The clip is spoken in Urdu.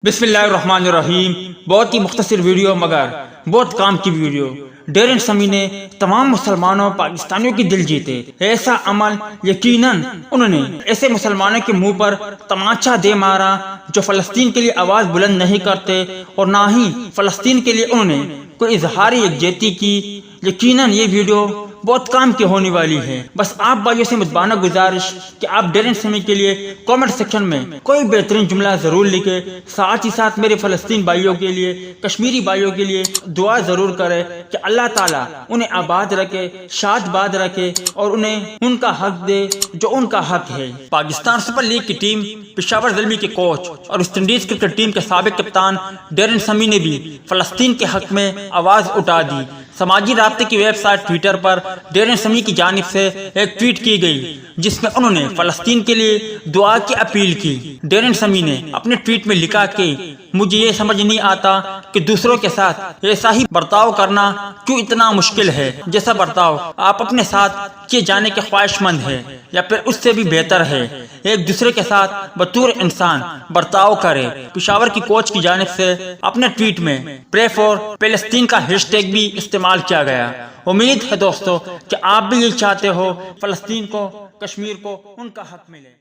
بسم اللہ الرحمن الرحیم۔ بہت ہی مختصر ویڈیو مگر بہت کام کی ویڈیو۔ ڈیرن سمی نے تمام مسلمانوں پاکستانیوں کی دل جیتے۔ ایسا عمل یقیناً انہوں نے ایسے مسلمانوں کے منہ پر تماچا دے مارا جو فلسطین کے لیے آواز بلند نہیں کرتے، اور نہ ہی فلسطین کے لیے انہوں نے کوئی اظہار یکجہتی کی۔ یقیناً یہ ویڈیو بہت کام کی ہونے والی ہے۔ بس آپ بھائیوں سے مدبانہ گزارش کہ آپ ڈیرن سمی کے لیے کامنٹ سیکشن میں کوئی بہترین جملہ ضرور لکھے، ساتھ ہی ساتھ میرے فلسطین بھائیوں کے لیے، کشمیری بھائیوں کے لیے دعا ضرور کرے کہ اللہ تعالیٰ انہیں آباد رکھے، شاد باد رکھے، اور انہیں ان کا حق دے جو ان کا حق ہے۔ پاکستان سپر لیگ کی ٹیم پشاور زلمی کے کوچ اور ویسٹ انڈیز کرکٹ ٹیم کے سابق کپتان ڈیرن سمی نے بھی فلسطین کے حق میں آواز اٹھا دی۔ سماجی رابطے کی ویب سائٹ ٹویٹر پر ڈیرن سمی کی جانب سے ایک ٹویٹ کی گئی جس میں انہوں نے فلسطین کے لیے دعا کی اپیل کی۔ ڈیرن سمی نے اپنے ٹویٹ میں لکھا کہ مجھے یہ سمجھ نہیں آتا کہ دوسروں کے ساتھ ایسا ہی برتاؤ کرنا کیوں اتنا مشکل ہے، جیسا برتاؤ آپ اپنے ساتھ کیے جانے کے خواہش مند ہے یا پھر اس سے بھی بہتر ہے، ایک دوسرے کے ساتھ بطور انسان برتاؤ کرے۔ پشاور کی کوچ کی جانب سے اپنے ٹویٹ میں پرے فار فلسطین کا ہیش ٹیگ بھی استعمال کیا گیا۔ امید ہے دوستو کہ آپ بھی یہ چاہتے ہو فلسطین کو، کشمیر کو ان کا حق ملے۔